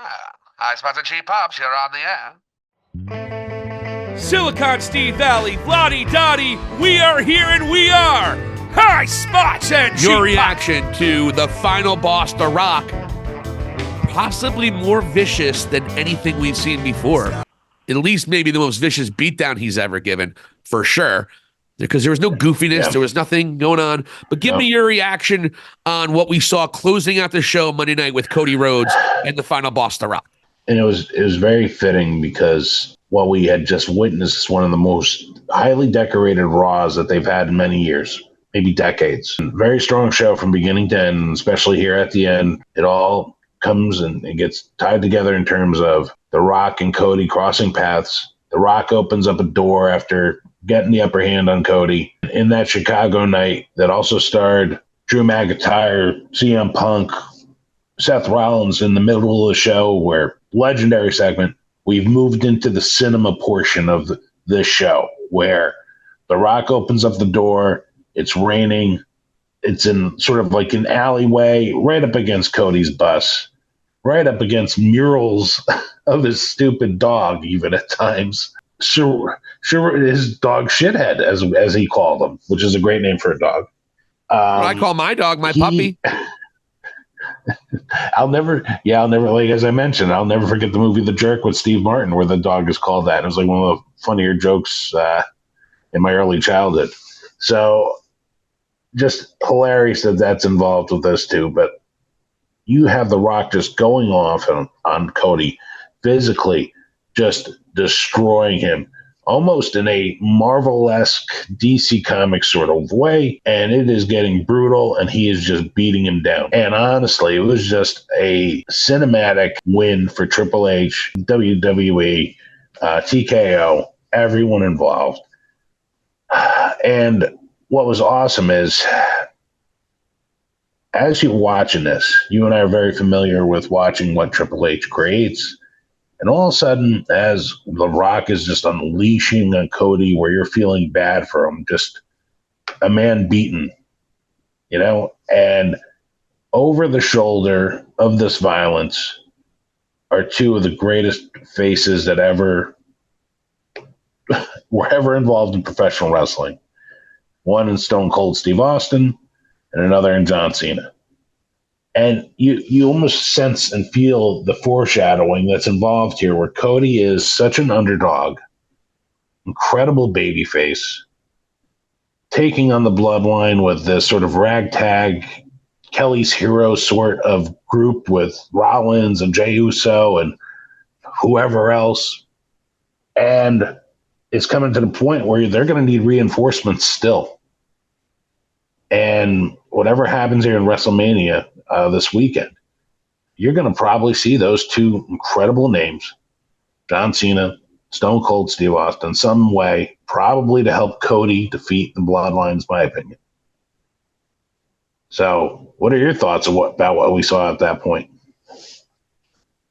Hi, Spencer Cheap Pops, you're on the air. Silicon Steve Valley, Vladi Dottie, we are here and we are High Spots and Cheap Your reaction to the final boss, The Rock, possibly more vicious than anything we've seen before. At least maybe the most vicious beatdown he's ever given, for sure. Because there was no goofiness, there was nothing going on. But give me your reaction on what we saw closing out the show Monday night with Cody Rhodes and the final boss, The Rock. And it was very fitting because what we had just witnessed is one of the most highly decorated Raws that they've had in many years, maybe decades. Very strong show from beginning to end, especially here at the end. It all comes and it gets tied together in terms of The Rock and Cody crossing paths. The Rock opens up a door after getting the upper hand on Cody in that Chicago night that also starred Drew McIntyre, CM Punk, Seth Rollins in the middle of the show, where legendary segment. We've moved into the cinema portion of this show where The Rock opens up the door. It's raining. It's in sort of like an alleyway right up against Cody's bus, right up against murals of his stupid dog, even at times. Sure, his dog Shithead, as he called him, which is a great name for a dog. I call my dog my puppy. I'll never, like as I mentioned, I'll never forget the movie The Jerk with Steve Martin, where the dog is called that. It was like one of the funnier jokes in my early childhood. So just hilarious that that's involved with this too. But you have The Rock just going off on Cody, physically just destroying him, almost in a Marvel-esque DC Comics sort of way, and it is getting brutal, and he is just beating him down. And honestly, it was just a cinematic win for Triple H, WWE, TKO, everyone involved. And what was awesome is, as you're watching this, you and I are very familiar with watching what Triple H creates. And all of a sudden, as The Rock is just unleashing on Cody, where you're feeling bad for him, just a man beaten, and over the shoulder of this violence are two of the greatest faces that were ever involved in professional wrestling. One in Stone Cold Steve Austin and another in John Cena. And you almost sense and feel the foreshadowing that's involved here, where Cody is such an underdog, incredible babyface, taking on the bloodline with this sort of ragtag Kelly's Hero sort of group with Rollins and Jey Uso and whoever else. And it's coming to the point where they're going to need reinforcements still. And whatever happens here in WrestleMania this weekend, you're going to probably see those two incredible names, John Cena, Stone Cold Steve Austin, some way, probably to help Cody defeat the Bloodlines, my opinion. So what are your thoughts about what we saw at that point?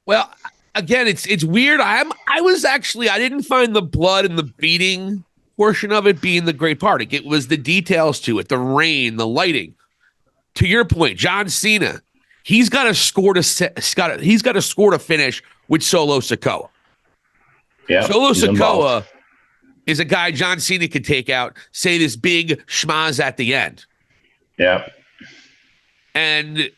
Well, again, it's weird. I didn't find the blood and the beating portion of it being the great part. It was the details to it, the rain, the lighting. To your point, John Cena, he's got to score to finish with Solo Sikoa. Yeah, Solo Sikoa is a guy John Cena can take out, say this big schmaz at the end. Yeah. And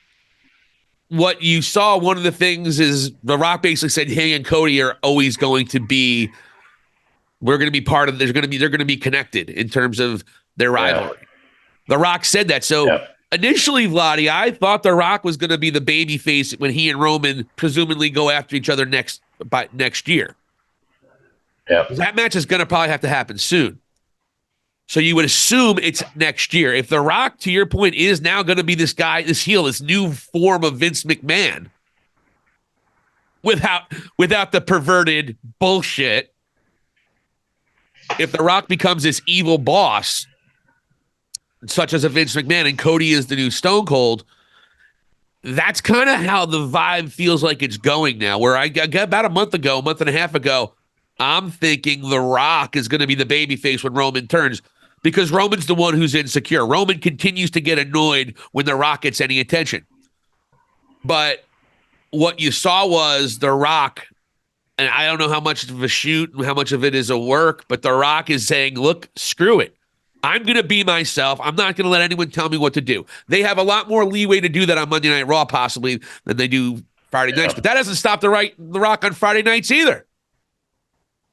what you saw, one of the things is The Rock basically said he and Cody are always going to be, they're going to be connected in terms of their rivalry. Yeah. The Rock said that. So initially, Vladi, I thought The Rock was going to be the baby face when he and Roman presumably go after each other next year. Yeah. That match is going to probably have to happen soon. So you would assume it's next year. If The Rock, to your point, is now going to be this guy, this heel, this new form of Vince McMahon, without the perverted bullshit, if The Rock becomes this evil boss, such as a Vince McMahon, and Cody is the new Stone Cold, that's kind of how the vibe feels like it's going now. Where I got about a month and a half ago, I'm thinking The Rock is going to be the babyface when Roman turns, because Roman's the one who's insecure. Roman continues to get annoyed when The Rock gets any attention. But what you saw was The Rock, and I don't know how much of a shoot and how much of it is a work, but The Rock is saying, look, screw it. I'm going to be myself. I'm not going to let anyone tell me what to do. They have a lot more leeway to do that on Monday Night Raw, possibly, than they do Friday nights. But that doesn't stop The Rock on Friday nights either.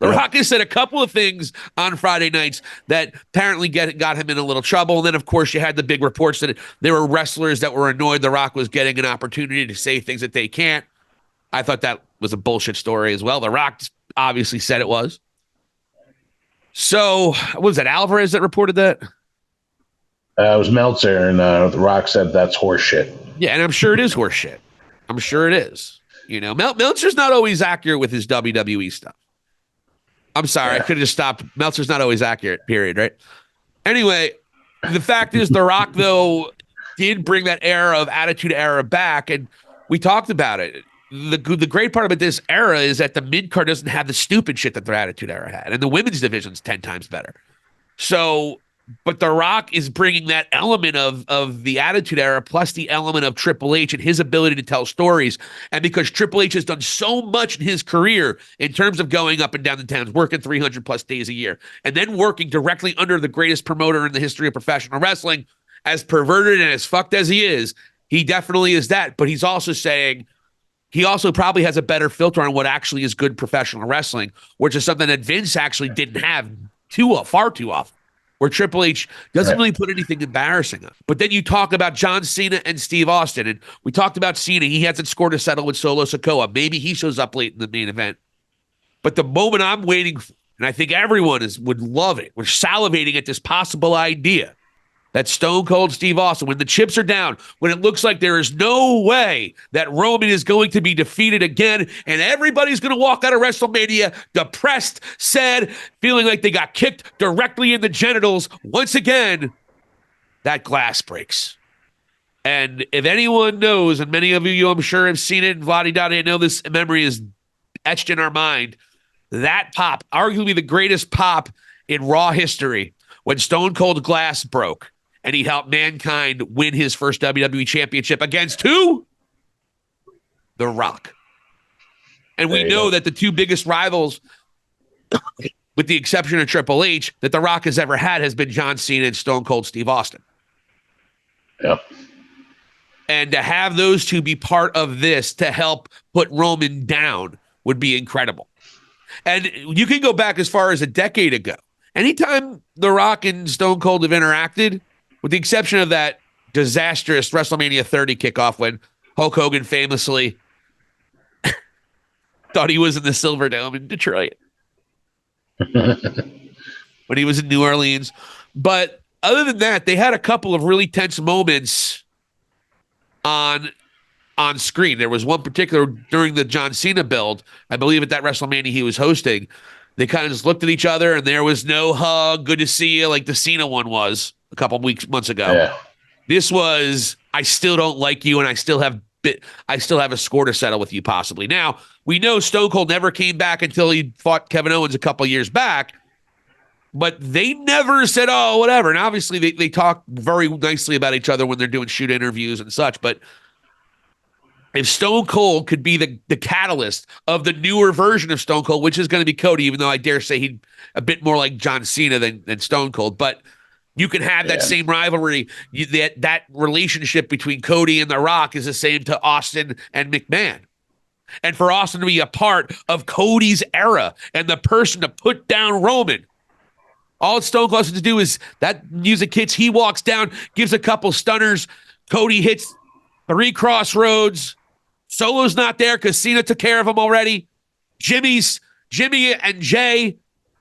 The Rock has said a couple of things on Friday nights that apparently got him in a little trouble. And then, of course, you had the big reports that there were wrestlers that were annoyed The Rock was getting an opportunity to say things that they can't. I thought that was a bullshit story as well. The Rock obviously said it was. So, what was that, Alvarez that reported that? It was Meltzer, and The Rock said that's horseshit. Yeah, and I'm sure it is horseshit. I'm sure it is. You know, Meltzer's not always accurate with his WWE stuff. I'm sorry, I could have just stopped. Meltzer's not always accurate, period, right? Anyway, the fact is The Rock, though, did bring that era of Attitude Era back, and we talked about it. The great part about this era is that the mid-card doesn't have the stupid shit that their Attitude Era had, and the women's division's 10 times better. So, but The Rock is bringing that element of the Attitude Era plus the element of Triple H and his ability to tell stories. And because Triple H has done so much in his career in terms of going up and down the towns, working 300 plus days a year, and then working directly under the greatest promoter in the history of professional wrestling, as perverted and as fucked as he is, he definitely is that. But he's also saying he also probably has a better filter on what actually is good professional wrestling, which is something that Vince actually didn't have far too often, where Triple H doesn't really put anything embarrassing on. But then you talk about John Cena and Steve Austin, and we talked about Cena. He hasn't scored a settle with Solo Sikoa. Maybe he shows up late in the main event. But the moment I'm waiting for, and I think everyone would love it, we're salivating at this possible idea that Stone Cold Steve Austin, when the chips are down, when it looks like there is no way that Roman is going to be defeated again, and everybody's going to walk out of WrestleMania depressed, sad, feeling like they got kicked directly in the genitals, once again, that glass breaks. And if anyone knows, and many of you I'm sure have seen it, and Vladi-Dadi, I know this memory is etched in our mind, that pop, arguably the greatest pop in Raw history, when Stone Cold Glass broke, and he helped Mankind win his first WWE championship against who? The Rock. And we know that the two biggest rivals, with the exception of Triple H, that The Rock has ever had has been John Cena and Stone Cold Steve Austin. Yep. And to have those two be part of this to help put Roman down would be incredible. And you can go back as far as a decade ago. Anytime The Rock and Stone Cold have interacted, with the exception of that disastrous WrestleMania 30 kickoff when Hulk Hogan famously thought he was in the Silver Dome in Detroit when he was in New Orleans. But other than that, they had a couple of really tense moments on screen. There was one particular during the John Cena build, I believe at that WrestleMania he was hosting. They kind of just looked at each other, and there was no hug, good to see you, like the Cena one was a couple months ago. Yeah. This was, I still don't like you, and I still have a score to settle with you, possibly. Now, we know Stone Cold never came back until he fought Kevin Owens a couple years back, but they never said, oh, whatever. And obviously, they talk very nicely about each other when they're doing shoot interviews and such, but if Stone Cold could be the catalyst of the newer version of Stone Cold, which is going to be Cody, even though I dare say he'd a bit more like John Cena than Stone Cold, but you can have that same rivalry. That relationship between Cody and The Rock is the same to Austin and McMahon. And for Austin to be a part of Cody's era and the person to put down Roman, all Stone Cold has to do is that music hits, he walks down, gives a couple stunners, Cody hits 3 crossroads. Solo's not there because Cena took care of him already. Jimmy and Jay,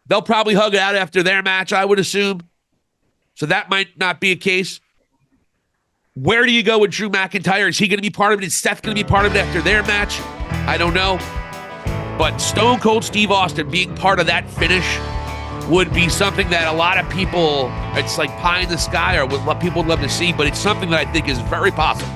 they'll probably hug it out after their match, I would assume. So that might not be a case. Where do you go with Drew McIntyre? Is he going to be part of it? Is Seth going to be part of it after their match? I don't know. But Stone Cold Steve Austin being part of that finish would be something that a lot of people, it's like pie in the sky, or what people would love to see, but it's something that I think is very possible.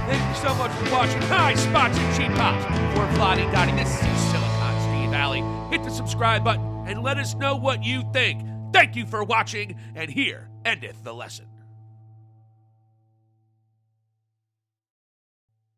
Thank you so much for watching High Spots and Cheap Pops. For Vladi-Dadi, this is Silicon Steve Alley. Hit the subscribe button and let us know what you think. Thank you for watching, and here endeth the lesson.